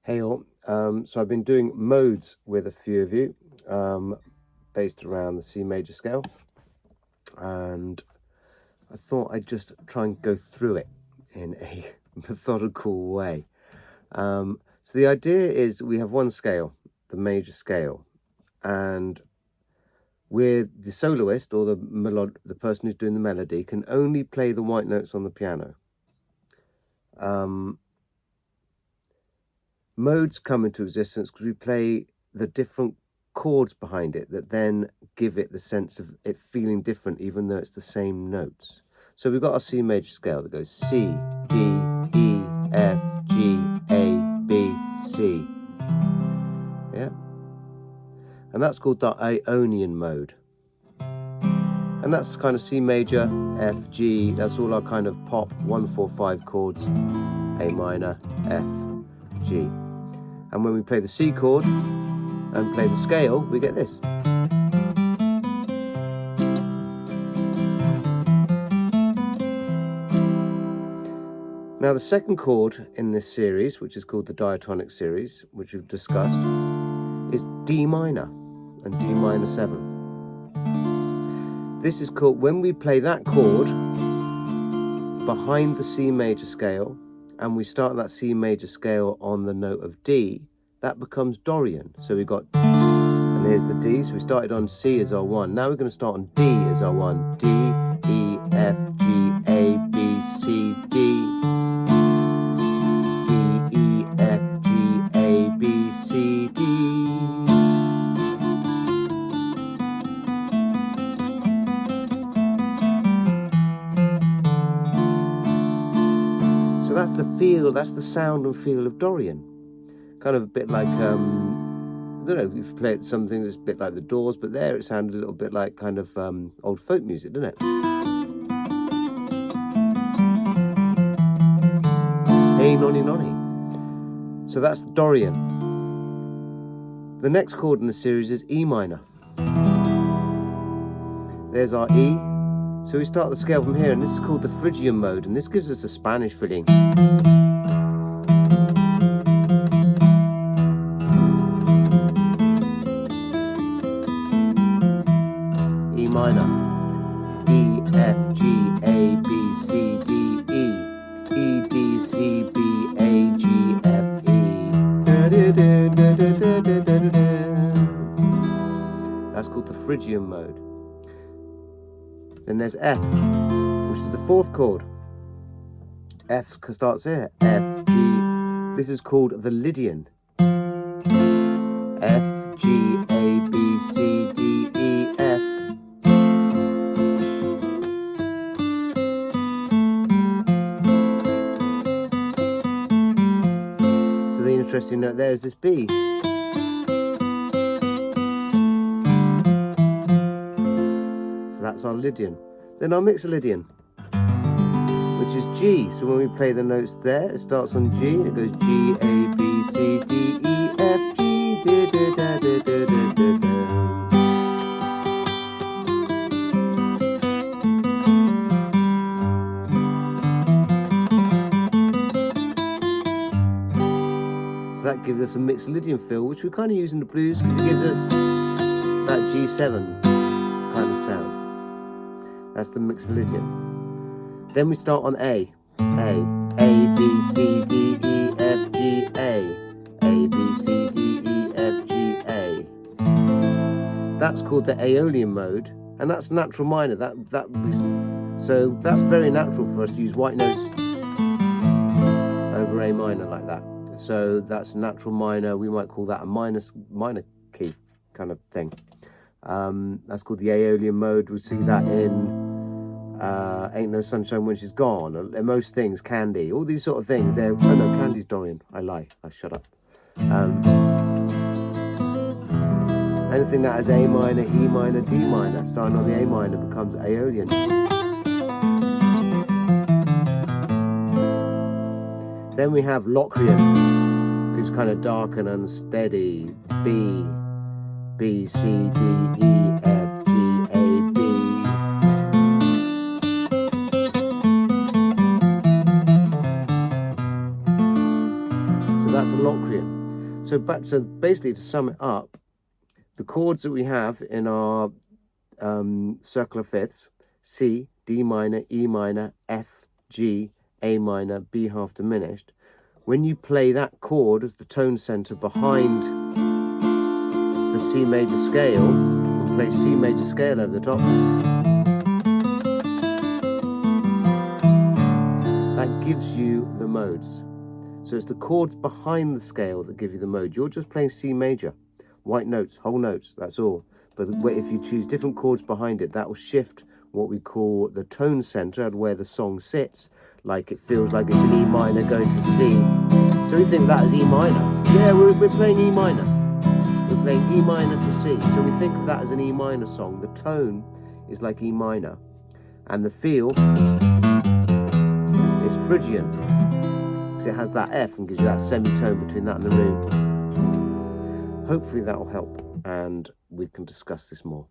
Hey all, so I've been doing modes with a few of you, based around the C major scale, and I thought I'd just try and go through it in a methodical way. So the idea is we have one scale, the major scale, and the soloist or the person who's doing the melody can only play the white notes on the piano. Modes come into existence because we play the different chords behind it that then give it the sense of it feeling different, even though it's the same notes. So we've got our C major scale that goes C, D, E, F, G, A, B, C. Yeah? And that's called the Ionian mode. And that's kind of C major, F, G, that's all our kind of pop 1, 4, 5 chords, A minor, F, G. And when we play the C chord and play the scale, we get this. Now the second chord in this series, which is called the diatonic series, which we've discussed, is D minor and D minor 7. This is called, when we play that chord behind the C major scale, and we start that C major scale on the note of D, that becomes Dorian. So we've got, and here's the D, so we started on C as our 1. Now we're going to start on D as our 1. D, E, F, G, A, B, C, D. D, E, F, G, A, B, C, D. So that's the feel, that's the sound and feel of Dorian. Kind of a bit like, I don't know, if you've played some things, it's a bit like the Doors, but there it sounded a little bit like kind of old folk music, didn't it? Hey, nonny, nonny. So that's the Dorian. The next chord in the series is E minor. There's our E. So we start the scale from here, and this is called the Phrygian mode, and this gives us a Spanish feeling. E minor. E, F, G, A, B, C, D, E. E, D, C, B, A, G, F, E. That's called the Phrygian mode. Then there's F, which is the fourth chord. F starts here. F, G. This is called the Lydian. F, G, A, B, C, D, E, F. So the interesting note there is this B. So that's our Lydian. Then our Mixolydian, which is G. So when we play the notes there, it starts on G and it goes G, A, B, C, D, E, F, G, da, da, da, da, da, da, da. So that gives us a Mixolydian feel, which we kind of use in the blues because it gives us that G7 kind of sound. That's the Mixolydian. Then we start on A. A, B, C, D, E, F, G, A. A, B, C, D, E, F, G, A. That's called the Aeolian mode, and that's natural minor. So that's very natural for us to use white notes over A minor like that. So that's natural minor. We might call that a minor key kind of thing. That's called the Aeolian mode. We'll see that in Ain't No Sunshine When She's Gone, and most things, Candy, all these sort of things. Oh no, Candy's Dorian. I lie. I shut up. Anything that has A minor, E minor, D minor, starting on the A minor, becomes Aeolian. Then we have Locrian, who's kind of dark and unsteady. B, C, D, E, F, G, A, B. So that's a Locrian. So basically, to sum it up, the chords that we have in our circle of fifths: C, D minor, E minor, F, G, A minor, B half diminished. When you play that chord as the tone center behind the C major scale, and play C major scale over the top, that gives you the modes. So it's the chords behind the scale that give you the mode. You're just playing C major, white notes, whole notes, that's all. But if you choose different chords behind it, that will shift what we call the tone center and where the song sits. Like it feels like it's an E minor going to C. So we think that is E minor. Yeah, we're playing E minor. We're playing E minor to C. So we think of that as an E minor song. The tone is like E minor. And the feel is Phrygian, because it has that F and gives you that semitone between that and the root. Hopefully that will help, and we can discuss this more.